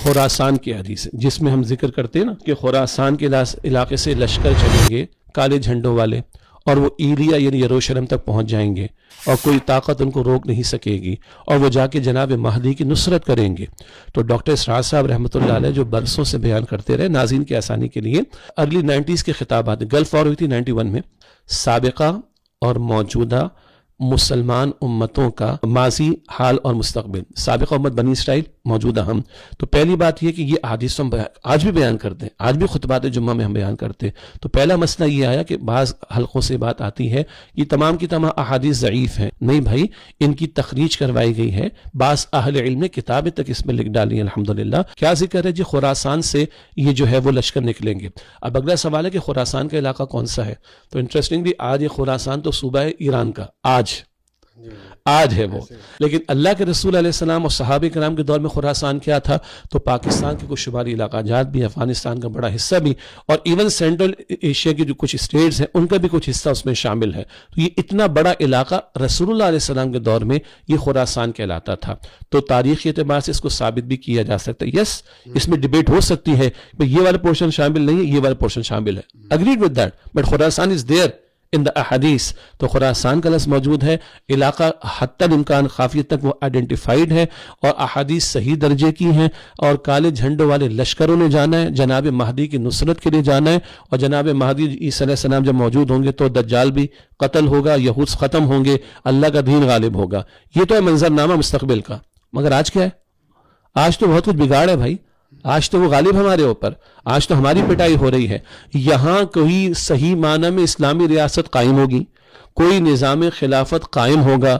خراسان کی حدیث ہے جس میں ہم ذکر کرتے ہیں نا کہ خراسان کے علاقے سے لشکر چلیں گے کالے جھنڈوں والے، اور وہ ایلیا یعنی یروشلم تک پہنچ جائیں گے اور کوئی طاقت ان کو روک نہیں سکے گی، اور وہ جا کے جناب مہدی کی نصرت کریں گے۔ تو ڈاکٹر اسرار صاحب رحمۃ اللہ علیہ جو برسوں سے بیان کرتے رہے، ناظرین کی آسانی کے لیے ارلی 90s کے خطابات، گلف وار ہوئی تھی 91 میں، سابقہ اور موجودہ مسلمان امتوں کا ماضی، حال اور مستقبل، سابقہ امت بنی اسرائیل، موجودہ ہم۔ تو پہلی بات یہ کہ یہ احادیث ہم آج بھی بیان کرتے ہیں، آج بھی خطبات جمعہ میں ہم بیان کرتے ہیں۔ تو پہلا مسئلہ یہ آیا کہ بعض حلقوں سے بات آتی ہے یہ تمام کی تمام احادیث ضعیف ہیں، نہیں بھائی، ان کی تخریج کروائی گئی ہے، بعض اہل علم نے کتابیں تک اس میں لکھ ڈالی ہیں الحمدللہ۔ کیا ذکر ہے جی؟ خراسان سے یہ جو ہے وہ لشکر نکلیں گے۔ اب اگلا سوال ہے کہ خراسان کا علاقہ کون سا ہے؟ تو انٹرسٹنگلی آج یہ خراسان تو صوبہ ہے ایران کا، آج ہے وہ، لیکن اللہ کے رسول علیہ السلام اور صحابہ کرام کے دور میں خراسان کیا تھا؟ تو پاکستان کے کچھ شمالی علاقہ جات بھی، افغانستان کا بڑا حصہ بھی، اور ایون سینٹرل ایشیا کی جو کچھ اسٹیٹس ہیں ان کا بھی کچھ حصہ اس میں شامل ہے۔ تو یہ اتنا بڑا علاقہ رسول اللہ علیہ السلام کے دور میں یہ خراسان کہلاتا تھا۔ تو تاریخی اعتبار سے اس کو ثابت بھی کیا جا سکتا ہے، یس اس میں ڈیبیٹ ہو سکتی ہے کہ یہ والا پورشن شامل نہیں ہے، یہ والا پورشن شامل ہے، agreed with that, but Khurasan is there in the احادیث۔ تو خراسان کا لفظ موجود ہے، علاقہ حتی الامکان خافیت تک وہ آئیڈینٹیفائیڈ ہے، اور احادیث صحیح درجے کی ہیں، اور کالے جھنڈوں والے لشکروں نے جانا ہے، جناب مہدی کی نصرت کے لیے جانا ہے، اور جناب مہدی عیسیٰ علیہ السلام جب موجود ہوں گے تو دجال بھی قتل ہوگا، یہود ختم ہوں گے، اللہ کا دین غالب ہوگا۔ یہ تو ہے منظرنامہ مستقبل کا، مگر آج کیا ہے؟ آج تو بہت کچھ بگاڑ ہے بھائی، آج تو وہ غالب ہمارے اوپر، آج تو ہماری پٹائی ہو رہی ہے۔ یہاں کوئی صحیح معنی میں اسلامی ریاست قائم ہوگی، کوئی نظام خلافت قائم ہوگا،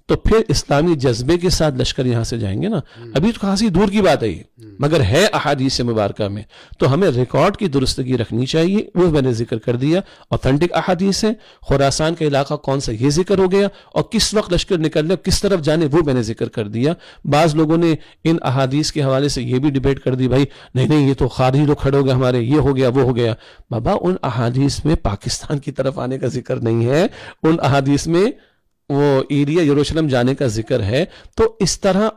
تو پھر اسلامی جذبے کے ساتھ لشکر یہاں سے جائیں گے نا۔ ابھی تو خاصی دور کی بات ہے یہ، مگر ہے احادیث مبارکہ میں، تو ہمیں ریکارڈ کی درستگی رکھنی چاہیے۔ وہ میں نے ذکر کر دیا، اوتھینٹک احادیث ہیں۔ خراسان کا علاقہ کون سا یہ ذکر ہو گیا، اور کس وقت لشکر نکلنے کس طرف جانے وہ میں نے ذکر کر دیا۔ بعض لوگوں نے ان احادیث کے حوالے سے یہ بھی ڈیبیٹ کر دی، بھائی نہیں یہ تو خارجی لوگ کھڑے ہو گئے ہمارے، یہ ہو گیا وہ ہو گیا۔ بابا ان احادیث میں پاکستان کی طرف آنے کا ذکر نہیں ہے، ان احادیث میں وہ ایریا یروشلم جانے کا ذکر ہے۔ تو اس طرح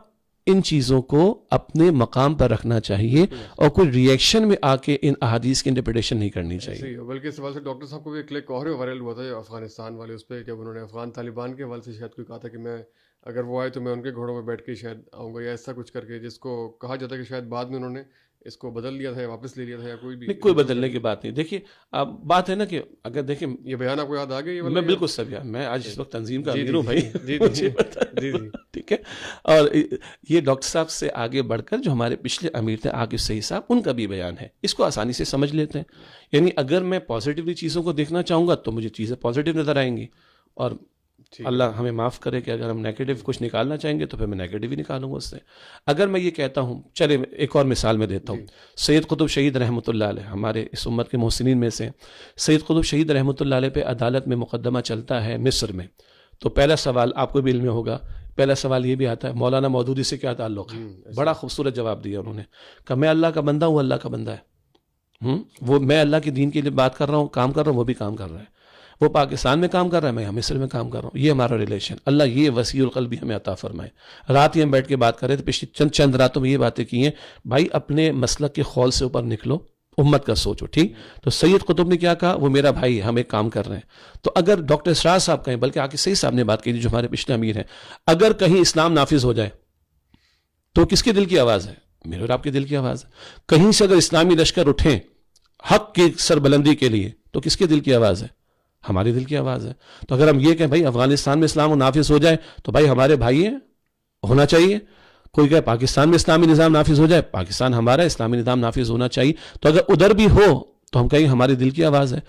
ان چیزوں کو اپنے مقام پر رکھنا چاہیے، اور کوئی ری ایکشن میں آ کے ان احادیث کی انٹرپریٹیشن نہیں کرنی چاہیے۔ بلکہ اس حوالے سے ڈاکٹر صاحب کو بھی ایک کلک اور وائرل ہوا تھا افغانستان والے اس پہ، جب انہوں نے افغان طالبان کے حوالے سے شاید کوئی کہا تھا کہ میں اگر وہ آئے تو میں ان کے گھوڑوں پہ بیٹھ کے شاید آؤں گا، یا ایسا کچھ کر کے، جس کو کہا جاتا ہے کہ شاید بعد میں انہوں نے اس کو بدل لیا تھا یا واپس لے لیا تھا، یا کوئی بدلنے کی بات نہیں۔ دیکھیے اب بات ہے نا کہ اگر دیکھیں یہ بیان آپ کو یاد آ گیا؟ میں بالکل سب یاد، میں آج اس وقت تنظیم کا امیر ہوں بھائی، جی ٹھیک ہے۔ اور یہ ڈاکٹر صاحب سے آگے بڑھ کر جو ہمارے پچھلے امیر تھے عاقب صحیح صاحب، ان کا بھی بیان ہے، اس کو آسانی سے سمجھ لیتے ہیں۔ یعنی اگر میں پازیٹیولی چیزوں کو دیکھنا چاہوں گا تو مجھے چیزیں پازیٹیو نظر آئیں گی، اور اللہ ہمیں معاف کرے کہ اگر ہم نیگیٹو کچھ نکالنا چاہیں گے تو پھر میں نیگیٹو ہی نکالوں گا اس سے۔ اگر میں یہ کہتا ہوں، چلے ایک اور مثال میں دیتا ہوں، سید قطب شہید رحمۃ اللہ علیہ، ہمارے اس امت کے محسنین میں سے، سید قطب شہید رحمۃ اللہ علیہ پہ عدالت میں مقدمہ چلتا ہے مصر میں۔ تو پہلا سوال آپ کو بھی علم میں ہوگا، پہلا سوال یہ بھی آتا ہے مولانا مودودی سے کیا تعلق ہے؟ بڑا خوبصورت جواب دیا انہوں نے، کہ میں اللہ کا بندہ ہوں، اللہ کا بندہ ہے، وہ میں اللہ کے دین کے لیے بات کر رہا ہوں، کام کر رہا ہوں، وہ بھی کام کر رہا ہے، وہ پاکستان میں کام کر رہا ہے، میں مصر میں کام کر رہا ہوں، یہ ہمارا ریلیشن، اللہ یہ وسیع القلب بھی ہمیں عطا فرمائے۔ رات ہی ہم بیٹھ کے بات کر رہے تھے، پچھلی چند راتوں میں یہ باتیں کی ہیں، بھائی اپنے مسلک کے خول سے اوپر نکلو، امت کا سوچو، ٹھیک؟ تو سید قطب نے کیا کہا، وہ میرا بھائی ہے، ہم ایک کام کر رہے ہیں۔ تو اگر ڈاکٹر اسرار صاحب کہیں، بلکہ عاقب صحیح صاحب نے بات کی جو ہمارے پچھلے امیر ہیں، اگر کہیں اسلام نافذ ہو جائے تو کس کے دل کی آواز ہے؟ میرے اور آپ کے دل کی آواز ہے۔ کہیں سے اگر اسلامی لشکر اٹھیں حق کی سربلندی کے لیے تو کس کے دل کی آواز ہے؟ ہمارے دل کی آواز ہے۔ تو اگر ہم یہ کہیں بھائی افغانستان میں اسلام نافذ ہو جائے تو بھائی ہمارے بھائی ہیں، ہونا چاہیے۔ کوئی کہے پاکستان میں اسلامی نظام نافذ ہو جائے، پاکستان ہمارا، اسلامی نظام نافذ ہونا چاہیے۔ تو اگر ادھر بھی ہو تو ہم کہیں ہمارے دل کی آواز ہے۔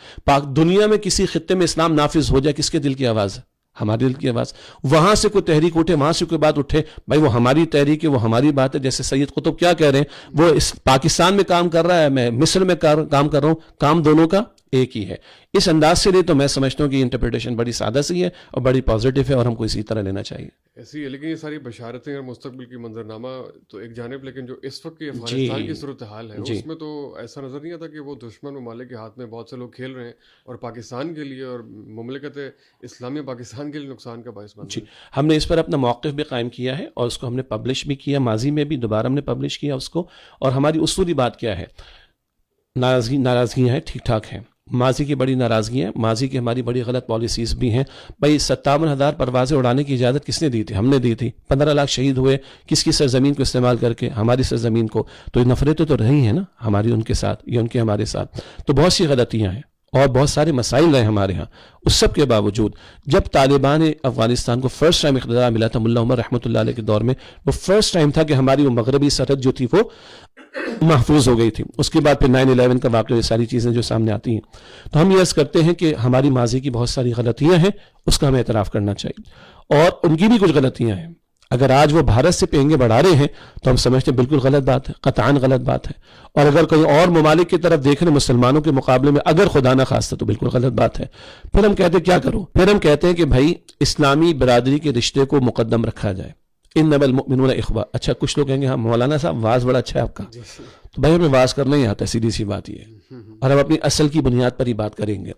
دنیا میں کسی خطے میں اسلام نافذ ہو جائے، کس کے دل کی آواز ہے؟ ہمارے دل کی آواز۔ وہاں سے کوئی تحریک اٹھے، وہاں سے کوئی بات اٹھے، بھائی وہ ہماری تحریک ہے، وہ ہماری بات ہے۔ جیسے سید قطب کیا کہہ رہے ہیں، وہ پاکستان میں کام کر رہا ہے، میں مصر میں کام کر رہا ہوں، کام دونوں کا ایک ہی ہے. اس انداز سے لے تو میں سمجھتا ہوں کہ یہ انٹرپریٹیشن بڑی سادہ سی ہے اور بڑی پازیٹیو ہے اور ہم کو اسی طرح لینا چاہیے. ایسی ہے، لیکن یہ ساری بشارتیں اور مستقبل کی منظرنامہ تو ایک جانب، لیکن جو اس وقت کی افغانستان کی صورتحال ہے اس میں تو ایسا نظر نہیں آتا کہ وہ دشمن ممالک کے ہاتھ میں بہت سے لوگ کھیل رہے ہیں اور پاکستان کے لیے اور مملکت اسلامیہ پاکستان کے لیے نقصان کا باعث بن رہے ہیں. ہم نے اس پر اپنا موقف بھی قائم کیا ہے اور اس کو ہم نے پبلش بھی کیا، ماضی میں بھی دوبارہ ہم نے پبلش کیا اس کو. اور ہماری اصولی بات کیا ہے، ناراضگیاں ہیں، ٹھیک ٹھاک ہیں. ماضی کی بڑی ناراضگیاں، ماضی کی ہماری بڑی غلط پالیسیز بھی ہیں. بھائی 57,000 پروازیں اڑانے کی اجازت کس نے دی تھی؟ ہم نے دی تھی. 15 لاکھ شہید ہوئے کس کی سرزمین کو استعمال کر کے؟ ہماری سرزمین کو. تو یہ نفرتیں تو رہی ہیں نا ہماری ان کے ساتھ یا ان کے ہمارے ساتھ. تو بہت سی غلطیاں ہیں اور بہت سارے مسائل رہے ہمارے ہاں. اس سب کے باوجود جب طالبان افغانستان کو فرسٹ ٹائم اقتدار ملا تھا ملا عمر رحمۃ اللہ علیہ کے دور میں، وہ فرسٹ ٹائم تھا کہ ہماری وہ مغربی سرحد جو تھی وہ محفوظ ہو گئی تھی. اس کے بعد پھر 9/11 کا واقعہ، یہ ساری چیزیں جو سامنے آتی ہیں. تو ہم یہ عرض کرتے ہیں کہ ہماری ماضی کی بہت ساری غلطیاں ہیں، اس کا ہمیں اعتراف کرنا چاہیے. اور ان کی بھی کچھ غلطیاں ہیں. اگر آج وہ بھارت سے پینگے بڑھا رہے ہیں تو ہم سمجھتے ہیں بالکل غلط بات ہے، قطعاً غلط بات ہے. اور اگر کوئی اور ممالک کی طرف دیکھ رہے ہیں مسلمانوں کے مقابلے میں، اگر خدا نہ خواستہ، تو بالکل غلط بات ہے. پھر ہم کہتے ہیں کیا کرو؟ پھر ہم کہتے ہیں کہ بھائی اسلامی برادری کے رشتے کو مقدم رکھا جائے. انما المؤمنون اخوہ. اچھا کچھ لوگ کہیں گے ہاں مولانا صاحب واز بڑا اچھا ہے آپ کا. تو بھائی ہمیں واز کرنا ہی آتا ہے، سیدھی سی بات یہ ہے. اور ہم اپنی اصل کی بنیاد پر ہی بات کریں گے.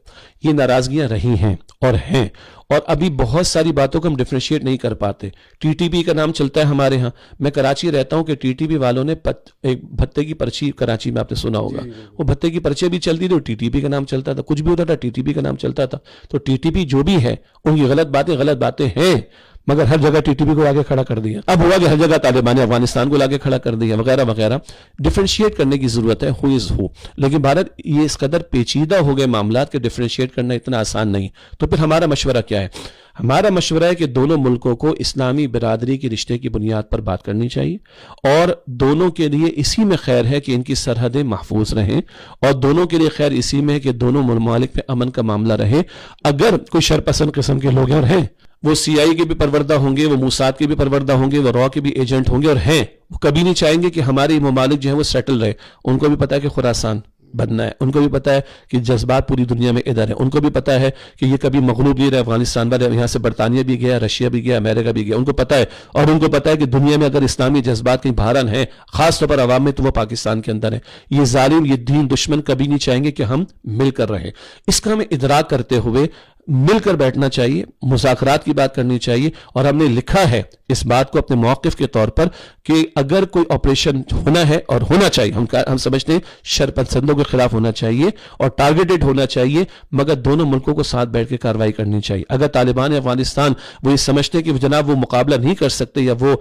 یہ ناراضگیاں رہی ہیں اور ہیں، اور ابھی بہت ساری باتوں کو ہم ڈفرینشیٹ نہیں کر پاتے. ٹی ٹی پی کا نام چلتا ہے ہمارے ہاں. میں کراچی رہتا ہوں کہ ٹی ٹی پی والوں نے ایک بھتے کی پرچی، کراچی میں آپ نے سنا ہوگا، وہ بھتے کی پرچی بھی چلتی تھی اور ٹی ٹی پی کا نام چلتا تھا. کچھ بھی ہوتا تھا ٹی ٹی پی کا نام چلتا تھا. تو ٹی ٹی پی جو بھی ہے ان کی غلط باتیں ہیں، مگر ہر جگہ ٹی ٹی پی کو آگے کھڑا کر دیا. اب ہوا کہ ہر جگہ طالبان افغانستان کو لاگے کھڑا کر دیا وغیرہ وغیرہ. ڈفرینشیٹ کرنے کی ضرورت ہے، ہو از ہو. لیکن بھارت یہ اس قدر پیچیدہ ہو گئے معاملات کے ڈفرینشیٹ کرنا اتنا آسان نہیں. تو پھر ہمارا مشورہ کیا ہے؟ ہمارا مشورہ ہے کہ دونوں ملکوں کو اسلامی برادری کے رشتے کی بنیاد پر بات کرنی چاہیے، اور دونوں کے لیے اسی میں خیر ہے کہ ان کی سرحدیں محفوظ رہیں، اور دونوں کے لیے خیر اسی میں ہے کہ دونوں ممالک پہ امن کا معاملہ رہے. اگر کوئی شرپسند قسم کے لوگ ہیں، وہ سی آئی کے بھی پروردہ ہوں گے، وہ موساد کے بھی پروردہ ہوں گے، وہ را کے بھی ایجنٹ ہوں گے، اور ہیں وہ کبھی نہیں چاہیں گے کہ ہمارے ممالک جو ہیں وہ سیٹل رہے. ان کو بھی پتا ہے کہ خراسان بننا ہے، ان کو بھی پتا ہے کہ جذبات پوری دنیا میں ادھر ہے، ان کو بھی پتا ہے کہ یہ کبھی مغلوب نہیں رہے افغانستان والے. یہاں سے برطانیہ بھی گیا، رشیا بھی گیا، امریکہ بھی گیا، ان کو پتا ہے. اور ان کو پتا ہے کہ دنیا میں اگر اسلامی جذبات کہیں بحران ہیں، خاص طور پر عوام میں، تو وہ پاکستان کے اندر ہے. یہ ظالم، یہ دین دشمن کبھی نہیں چاہیں گے کہ ہم مل کر رہیں. اس کا ہمیں ادراک کرتے ہوئے مل کر بیٹھنا چاہیے، مذاکرات کی بات کرنی چاہیے. اور ہم نے لکھا ہے اس بات کو اپنے موقف کے طور پر کہ اگر کوئی آپریشن ہونا ہے، اور ہونا چاہیے، ہم سمجھتے ہیں شرپسندوں کے خلاف ہونا چاہیے اور ٹارگیٹڈ ہونا چاہیے، مگر دونوں ملکوں کو ساتھ بیٹھ کے کارروائی کرنی چاہیے. اگر طالبان افغانستان وہ یہ سمجھتے ہیں کہ جناب وہ مقابلہ نہیں کر سکتے یا وہ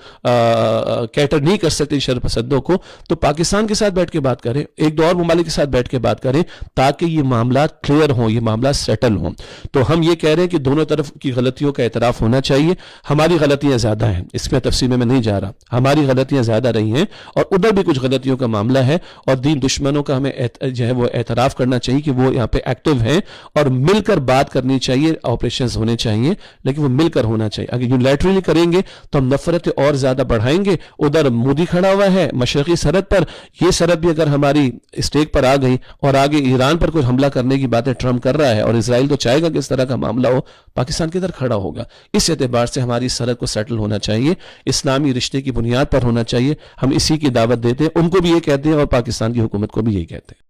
کیٹر نہیں کر سکتے شرپسندوں کو، تو پاکستان کے ساتھ بیٹھ کے بات کریں، ایک دو اور ممالک کے ساتھ بیٹھ کے بات کریں، تاکہ یہ معاملات کلیئر ہوں، یہ معاملات سیٹل ہوں. تو ہم یہ کہہ رہے ہیں کہ دونوں طرف کی غلطیوں کا اعتراف ہونا چاہیے. ہماری غلطیاں زیادہ ہیں، اس میں تفصیل میں نہیں جا رہا، ہماری غلطیاں زیادہ رہی ہیں اور ادھر بھی کچھ غلطیوں کا معاملہ ہے. اور دین دشمنوں کا ہمیں جو ہے وہ اعتراف کرنا چاہیے کہ وہ یہاں پہ ایکٹیو ہیں، اور مل کر بات کرنی چاہیے. آپریشنز ہونے چاہیے لیکن وہ مل کر ہونا چاہیے. اگر یونیلیٹرلی کریں گے تو ہم نفرت اور زیادہ بڑھائیں گے. ادھر مودی کھڑا ہوا ہے مشرقی سرحد پر، یہ سرحد بھی اگر ہماری اسٹیک پر آ گئی اور آگے ایران پر کچھ حملہ کرنے کی باتیں ٹرمپ کر رہا ہے، اور اسرائیل تو چاہے گا کہ اس طرح کا معاملہ ہو، پاکستان کدھر کھڑا ہوگا؟ اس اعتبار سے ہماری سرحد کو سیٹل ہونا چاہیے، اسلامی رشتے کی بنیاد پر ہونا چاہیے. ہم اسی کی دعوت دیتے ہیں، ان کو بھی یہ کہتے ہیں اور پاکستان کی حکومت کو بھی یہی کہتے ہیں.